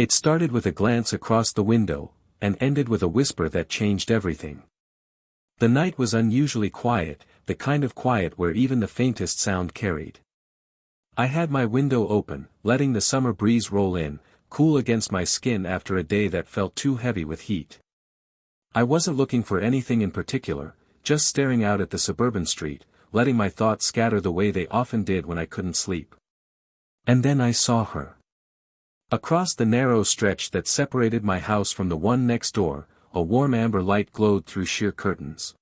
It started with a glance across the window, and ended with a whisper that changed everything. The night was unusually quiet, the kind of quiet where even the faintest sound carried. I had my window open, letting the summer breeze roll in, cool against my skin after a day that felt too heavy with heat. I wasn't looking for anything in particular, just staring out at the suburban street, letting my thoughts scatter the way they often did when I couldn't sleep. And then I saw her. Across the narrow stretch that separated my house from the one next door, a warm amber light glowed through sheer curtains.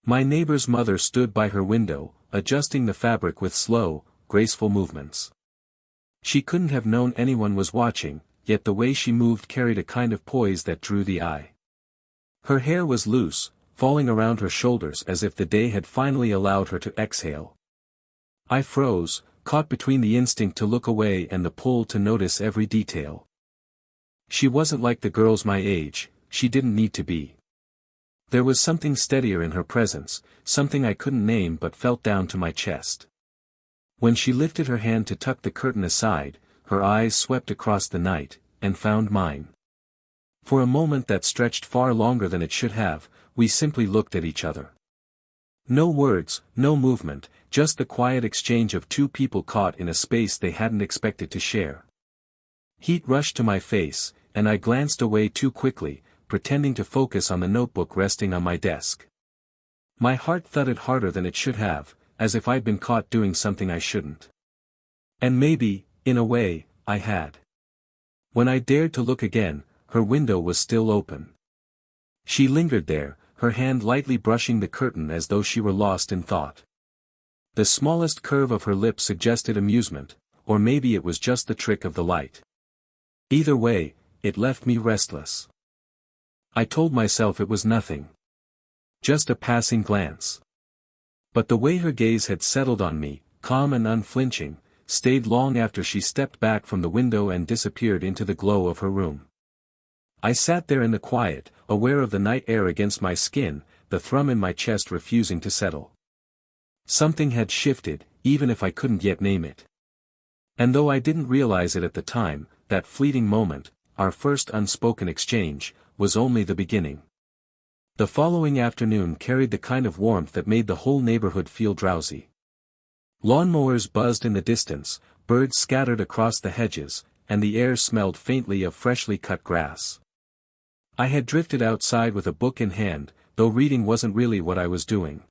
My neighbor's mother stood by her window, adjusting the fabric with slow, graceful movements. She couldn't have known anyone was watching, yet the way she moved carried a kind of poise that drew the eye. Her hair was loose, falling around her shoulders as if the day had finally allowed her to exhale. I froze, caught between the instinct to look away and the pull to notice every detail. She wasn't like the girls my age, she didn't need to be. There was something steadier in her presence, something I couldn't name but felt down to my chest. When she lifted her hand to tuck the curtain aside, her eyes swept across the night, and found mine. For a moment that stretched far longer than it should have, we simply looked at each other. No words, no movement, just the quiet exchange of two people caught in a space they hadn't expected to share. Heat rushed to my face, and I glanced away too quickly, pretending to focus on the notebook resting on my desk. My heart thudded harder than it should have, as if I'd been caught doing something I shouldn't. And maybe, in a way, I had. When I dared to look again, her window was still open. She lingered there, her hand lightly brushing the curtain as though she were lost in thought. The smallest curve of her lips suggested amusement, or maybe it was just the trick of the light. Either way, it left me restless. I told myself it was nothing. Just a passing glance. But the way her gaze had settled on me, calm and unflinching, stayed long after she stepped back from the window and disappeared into the glow of her room. I sat there in the quiet, aware of the night air against my skin, the thrum in my chest refusing to settle. Something had shifted, even if I couldn't yet name it. And though I didn't realize it at the time, that fleeting moment, our first unspoken exchange, was only the beginning. The following afternoon carried the kind of warmth that made the whole neighborhood feel drowsy. Lawnmowers buzzed in the distance, birds scattered across the hedges, and the air smelled faintly of freshly cut grass. I had drifted outside with a book in hand, though reading wasn't really what I was doing.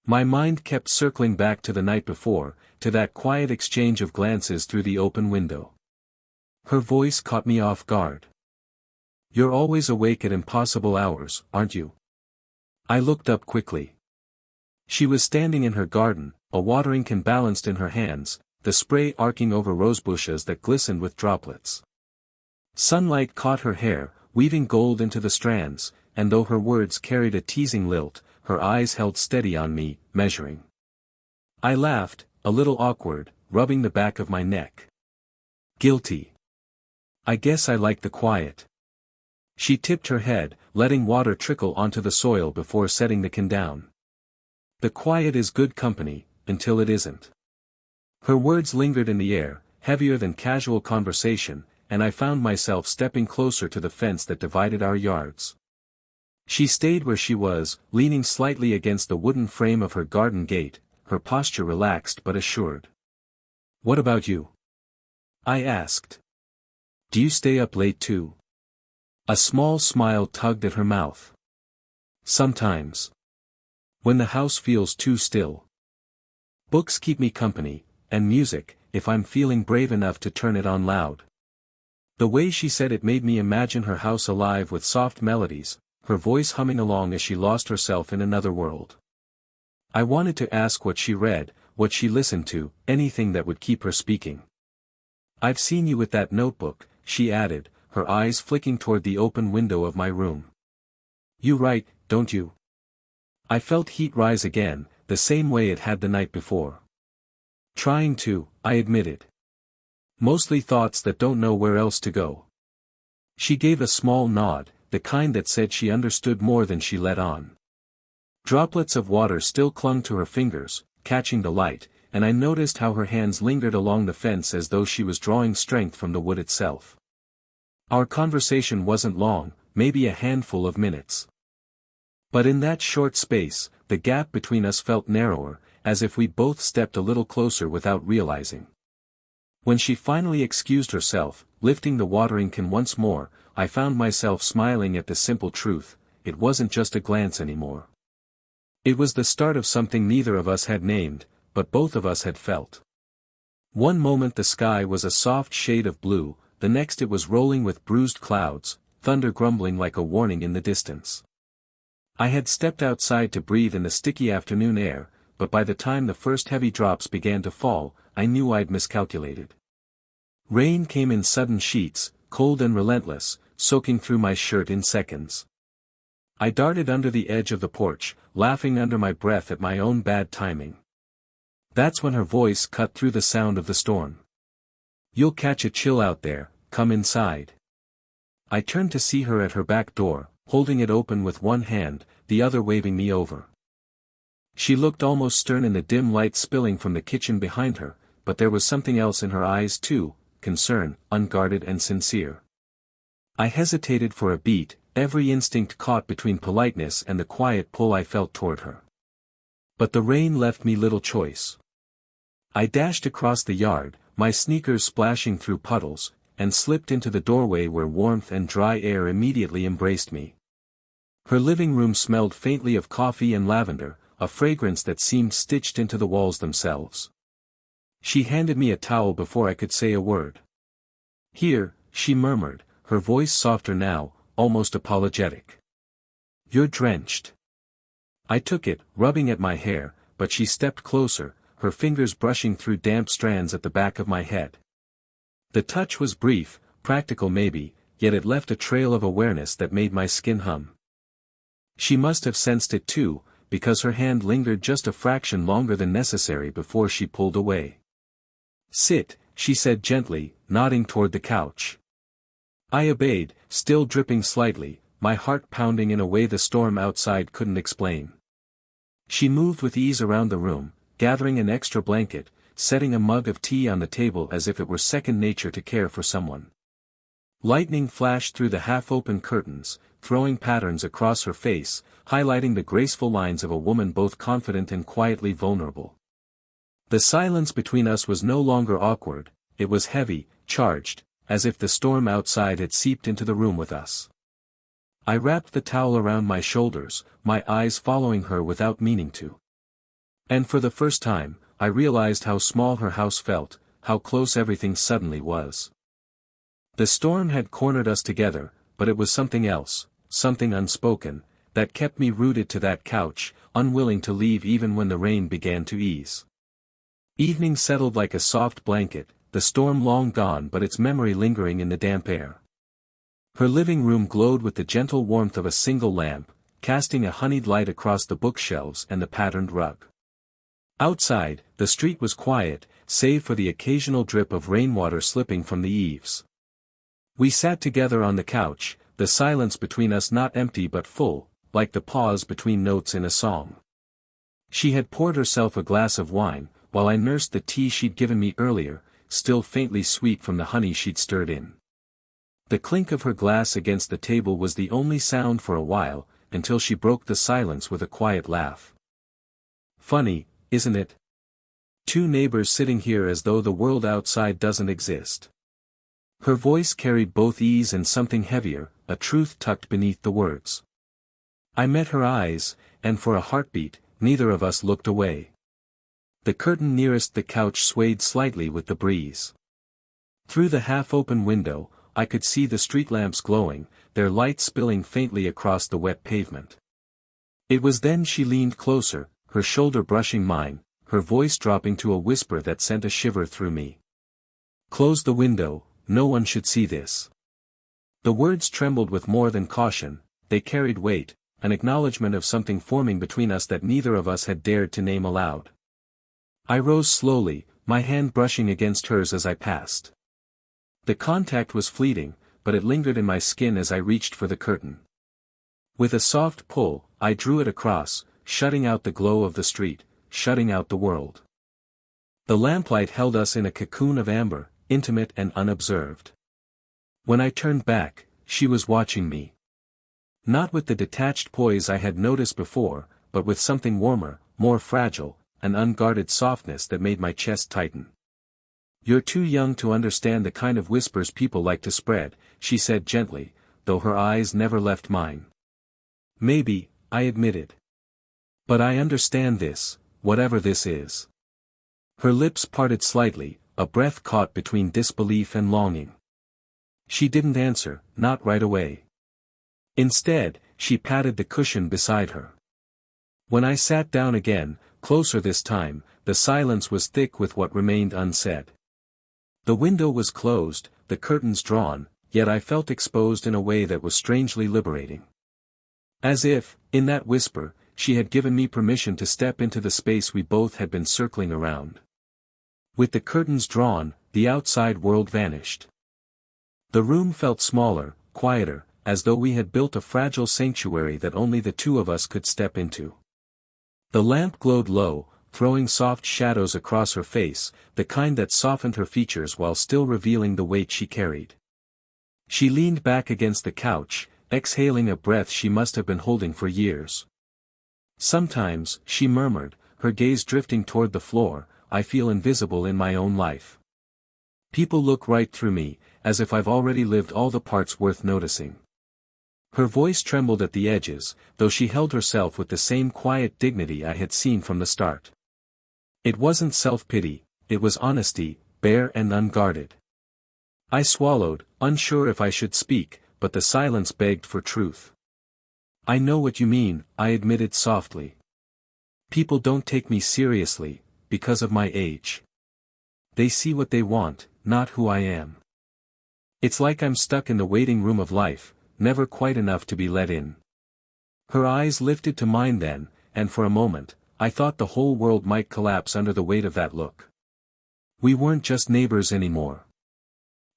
My mind kept circling back to the night before, to that quiet exchange of glances through the open window. Her voice caught me off guard. "You're always awake at impossible hours, aren't you?" I looked up quickly. She was standing in her garden, a watering can balanced in her hands, the spray arcing over rosebushes that glistened with droplets. Sunlight caught her hair, weaving gold into the strands, and though her words carried a teasing lilt, her eyes held steady on me, measuring. I laughed, a little awkward, rubbing the back of my neck. Guilty. I guess I like the quiet. She tipped her head, letting water trickle onto the soil before setting the can down. The quiet is good company, until it isn't. Her words lingered in the air, heavier than casual conversation, and I found myself stepping closer to the fence that divided our yards. She stayed where she was, leaning slightly against the wooden frame of her garden gate, her posture relaxed but assured. "What about you?" I asked. "Do you stay up late too?" A small smile tugged at her mouth. "Sometimes. When the house feels too still. Books keep me company, and music, if I'm feeling brave enough to turn it on loud." The way she said it made me imagine her house alive with soft melodies, her voice humming along as she lost herself in another world. I wanted to ask what she read, what she listened to, anything that would keep her speaking. "I've seen you with that notebook," she added, her eyes flicking toward the open window of my room. "You write, don't you?" I felt heat rise again, the same way it had the night before. "Trying to," I admitted. "Mostly thoughts that don't know where else to go." She gave a small nod, the kind that said she understood more than she let on. Droplets of water still clung to her fingers, catching the light, and I noticed how her hands lingered along the fence as though she was drawing strength from the wood itself. Our conversation wasn't long, maybe a handful of minutes. But in that short space, the gap between us felt narrower, as if we both stepped a little closer without realizing. When she finally excused herself, lifting the watering can once more, I found myself smiling at the simple truth: it wasn't just a glance anymore. It was the start of something neither of us had named, but both of us had felt. One moment the sky was a soft shade of blue, the next it was rolling with bruised clouds, thunder grumbling like a warning in the distance. I had stepped outside to breathe in the sticky afternoon air, but by the time the first heavy drops began to fall, I knew I'd miscalculated. Rain came in sudden sheets, cold and relentless, soaking through my shirt in seconds. I darted under the edge of the porch, laughing under my breath at my own bad timing. That's when her voice cut through the sound of the storm. "You'll catch a chill out there, come inside." I turned to see her at her back door, holding it open with one hand, the other waving me over. She looked almost stern in the dim light spilling from the kitchen behind her, but there was something else in her eyes too, concern, unguarded and sincere. I hesitated for a beat, every instinct caught between politeness and the quiet pull I felt toward her. But the rain left me little choice. I dashed across the yard, my sneakers splashing through puddles, and slipped into the doorway where warmth and dry air immediately embraced me. Her living room smelled faintly of coffee and lavender, a fragrance that seemed stitched into the walls themselves. She handed me a towel before I could say a word. "Here," she murmured, her voice softer now, almost apologetic. "You're drenched." I took it, rubbing at my hair, but she stepped closer, her fingers brushing through damp strands at the back of my head. The touch was brief, practical maybe, yet it left a trail of awareness that made my skin hum. She must have sensed it too, because her hand lingered just a fraction longer than necessary before she pulled away. "Sit," she said gently, nodding toward the couch. I obeyed, still dripping slightly, my heart pounding in a way the storm outside couldn't explain. She moved with ease around the room, gathering an extra blanket, setting a mug of tea on the table as if it were second nature to care for someone. Lightning flashed through the half-open curtains, throwing patterns across her face, highlighting the graceful lines of a woman both confident and quietly vulnerable. The silence between us was no longer awkward, it was heavy, charged, as if the storm outside had seeped into the room with us. I wrapped the towel around my shoulders, my eyes following her without meaning to. And for the first time, I realized how small her house felt, how close everything suddenly was. The storm had cornered us together, but it was something else, something unspoken, that kept me rooted to that couch, unwilling to leave even when the rain began to ease. Evening settled like a soft blanket, the storm long gone but its memory lingering in the damp air. Her living room glowed with the gentle warmth of a single lamp, casting a honeyed light across the bookshelves and the patterned rug. Outside, the street was quiet, save for the occasional drip of rainwater slipping from the eaves. We sat together on the couch, the silence between us not empty but full, like the pause between notes in a song. She had poured herself a glass of wine, while I nursed the tea she'd given me earlier, still faintly sweet from the honey she'd stirred in. The clink of her glass against the table was the only sound for a while, until she broke the silence with a quiet laugh. "Funny, isn't it? Two neighbors sitting here as though the world outside doesn't exist." Her voice carried both ease and something heavier, a truth tucked beneath the words. I met her eyes, and for a heartbeat, neither of us looked away. The curtain nearest the couch swayed slightly with the breeze. Through the half-open window, I could see the street lamps glowing, their light spilling faintly across the wet pavement. It was then she leaned closer, her shoulder brushing mine, her voice dropping to a whisper that sent a shiver through me. "Close the window, no one should see this." The words trembled with more than caution, they carried weight, an acknowledgement of something forming between us that neither of us had dared to name aloud. I rose slowly, my hand brushing against hers as I passed. The contact was fleeting, but it lingered in my skin as I reached for the curtain. With a soft pull, I drew it across, shutting out the glow of the street, shutting out the world. The lamplight held us in a cocoon of amber, intimate and unobserved. When I turned back, she was watching me. Not with the detached poise I had noticed before, but with something warmer, more fragile, an unguarded softness that made my chest tighten. "You're too young to understand the kind of whispers people like to spread," she said gently, though her eyes never left mine. "Maybe," I admitted. "But I understand this, whatever this is." Her lips parted slightly, a breath caught between disbelief and longing. She didn't answer, not right away. Instead, she patted the cushion beside her. When I sat down again, closer this time, the silence was thick with what remained unsaid. The window was closed, the curtains drawn, yet I felt exposed in a way that was strangely liberating. As if, in that whisper, she had given me permission to step into the space we both had been circling around. With the curtains drawn, the outside world vanished. The room felt smaller, quieter, as though we had built a fragile sanctuary that only the two of us could step into. The lamp glowed low, throwing soft shadows across her face, the kind that softened her features while still revealing the weight she carried. She leaned back against the couch, exhaling a breath she must have been holding for years. "Sometimes," she murmured, her gaze drifting toward the floor, "I feel invisible in my own life. People look right through me, as if I've already lived all the parts worth noticing." Her voice trembled at the edges, though she held herself with the same quiet dignity I had seen from the start. It wasn't self-pity, it was honesty, bare and unguarded. I swallowed, unsure if I should speak, but the silence begged for truth. "I know what you mean," I admitted softly. "People don't take me seriously, because of my age. They see what they want, not who I am. It's like I'm stuck in the waiting room of life, never quite enough to be let in." Her eyes lifted to mine then, and for a moment, I thought the whole world might collapse under the weight of that look. We weren't just neighbors anymore.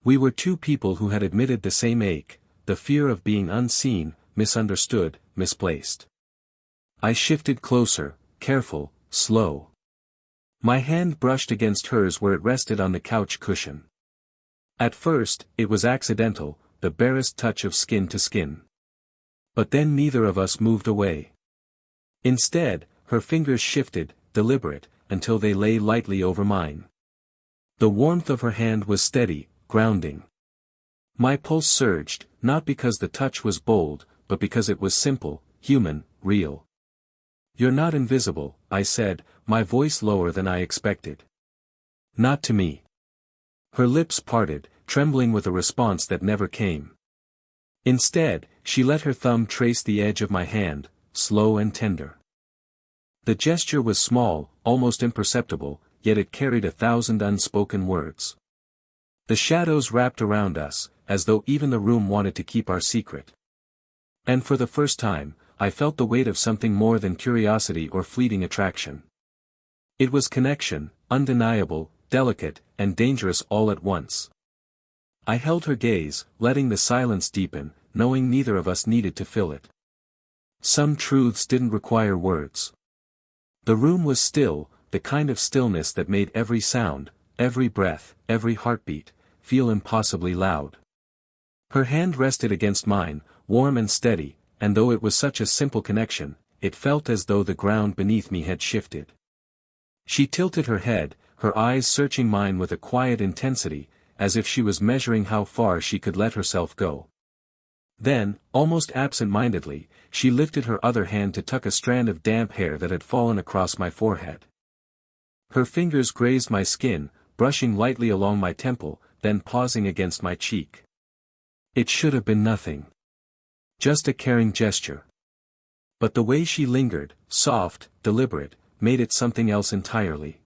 We were two people who had admitted the same ache, the fear of being unseen, misunderstood, misplaced. I shifted closer, careful, slow. My hand brushed against hers where it rested on the couch cushion. At first, it was accidental, the barest touch of skin to skin. But then neither of us moved away. Instead, her fingers shifted, deliberate, until they lay lightly over mine. The warmth of her hand was steady, grounding. My pulse surged, not because the touch was bold, but because it was simple, human, real. "You're not invisible," I said, my voice lower than I expected. "Not to me." Her lips parted, trembling with a response that never came. Instead, she let her thumb trace the edge of my hand, slow and tender. The gesture was small, almost imperceptible, yet it carried 1,000 unspoken words. The shadows wrapped around us, as though even the room wanted to keep our secret. And for the first time, I felt the weight of something more than curiosity or fleeting attraction. It was connection, undeniable, delicate, and dangerous all at once. I held her gaze, letting the silence deepen, knowing neither of us needed to fill it. Some truths didn't require words. The room was still, the kind of stillness that made every sound, every breath, every heartbeat, feel impossibly loud. Her hand rested against mine, warm and steady, and though it was such a simple connection, it felt as though the ground beneath me had shifted. She tilted her head, her eyes searching mine with a quiet intensity, as if she was measuring how far she could let herself go. Then, almost absent-mindedly, she lifted her other hand to tuck a strand of damp hair that had fallen across my forehead. Her fingers grazed my skin, brushing lightly along my temple, then pausing against my cheek. It should have been nothing. Just a caring gesture. But the way she lingered, soft, deliberate, made it something else entirely.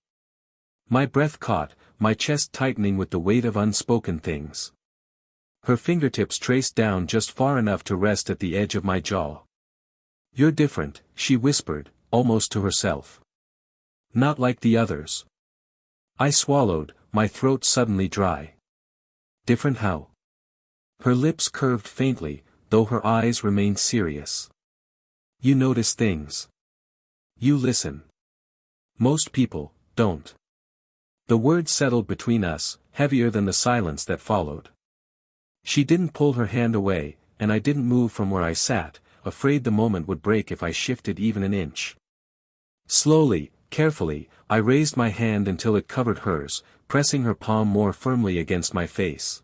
My breath caught, my chest tightening with the weight of unspoken things. Her fingertips traced down just far enough to rest at the edge of my jaw. "You're different," she whispered, almost to herself. "Not like the others." I swallowed, my throat suddenly dry. "Different how?" Her lips curved faintly, though her eyes remained serious. "You notice things. You listen. Most people don't." The words settled between us, heavier than the silence that followed. She didn't pull her hand away, and I didn't move from where I sat, afraid the moment would break if I shifted even an inch. Slowly, carefully, I raised my hand until it covered hers, pressing her palm more firmly against my face.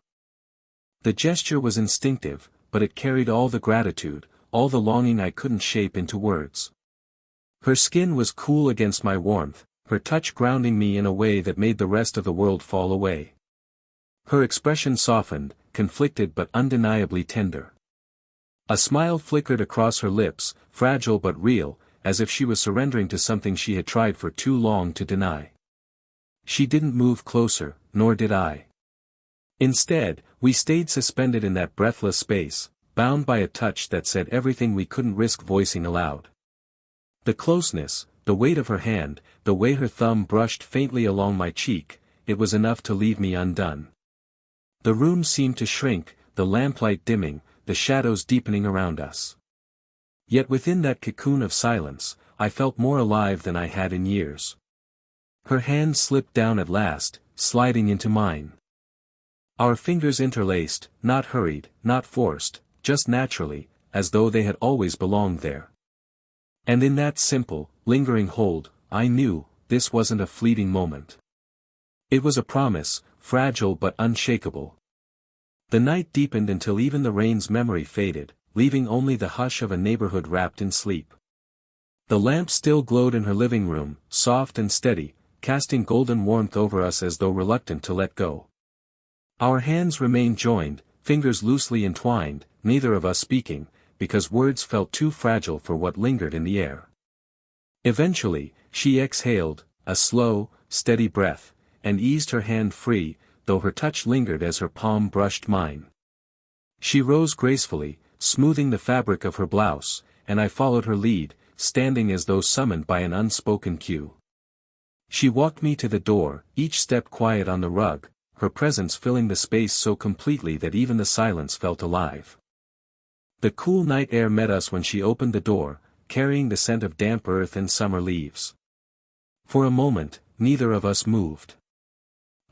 The gesture was instinctive, but it carried all the gratitude, all the longing I couldn't shape into words. Her skin was cool against my warmth, her touch grounding me in a way that made the rest of the world fall away. Her expression softened, conflicted but undeniably tender. A smile flickered across her lips, fragile but real, as if she was surrendering to something she had tried for too long to deny. She didn't move closer, nor did I. Instead, we stayed suspended in that breathless space, bound by a touch that said everything we couldn't risk voicing aloud. The closeness, the weight of her hand, the way her thumb brushed faintly along my cheek, it was enough to leave me undone. The room seemed to shrink, the lamplight dimming, the shadows deepening around us. Yet within that cocoon of silence, I felt more alive than I had in years. Her hand slipped down at last, sliding into mine. Our fingers interlaced, not hurried, not forced, just naturally, as though they had always belonged there. And in that simple, lingering hold, I knew, this wasn't a fleeting moment. It was a promise, fragile but unshakable. The night deepened until even the rain's memory faded, leaving only the hush of a neighborhood wrapped in sleep. The lamp still glowed in her living room, soft and steady, casting golden warmth over us as though reluctant to let go. Our hands remained joined, fingers loosely entwined, neither of us speaking, because words felt too fragile for what lingered in the air. Eventually, she exhaled, a slow, steady breath, and eased her hand free, though her touch lingered as her palm brushed mine. She rose gracefully, smoothing the fabric of her blouse, and I followed her lead, standing as though summoned by an unspoken cue. She walked me to the door, each step quiet on the rug, her presence filling the space so completely that even the silence felt alive. The cool night air met us when she opened the door, carrying the scent of damp earth and summer leaves. For a moment, neither of us moved.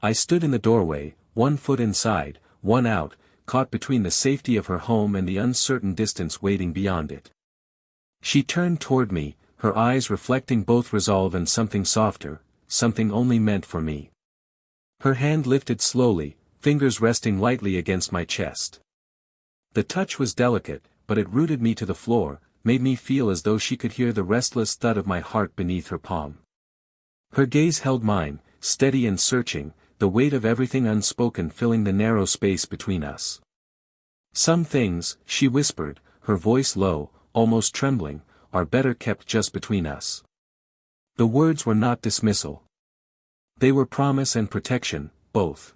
I stood in the doorway, one foot inside, one out, caught between the safety of her home and the uncertain distance waiting beyond it. She turned toward me, her eyes reflecting both resolve and something softer, something only meant for me. Her hand lifted slowly, fingers resting lightly against my chest. The touch was delicate, but it rooted me to the floor, made me feel as though she could hear the restless thud of my heart beneath her palm. Her gaze held mine, steady and searching, the weight of everything unspoken filling the narrow space between us. Some things, she whispered, her voice low, almost trembling, are better kept just between us. The words were not dismissal. They were promise and protection, both.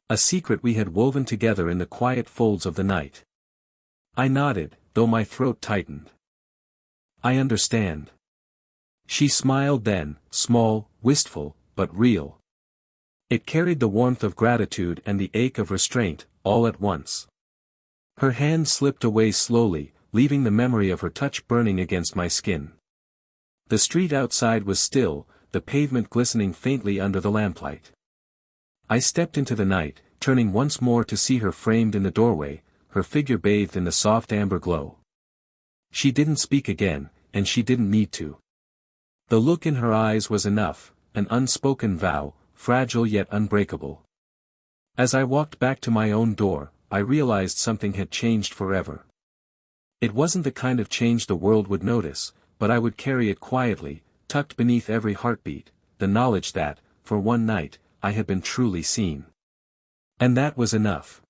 A secret we had woven together in the quiet folds of the night. I nodded, though my throat tightened. I understand. She smiled then, small, wistful, but real. It carried the warmth of gratitude and the ache of restraint, all at once. Her hand slipped away slowly, leaving the memory of her touch burning against my skin. The street outside was still, the pavement glistening faintly under the lamplight. I stepped into the night, turning once more to see her framed in the doorway, her figure bathed in the soft amber glow. She didn't speak again, and she didn't need to. The look in her eyes was enough, an unspoken vow, fragile yet unbreakable. As I walked back to my own door, I realized something had changed forever. It wasn't the kind of change the world would notice, but I would carry it quietly, tucked beneath every heartbeat, the knowledge that, for one night, I had been truly seen. And that was enough.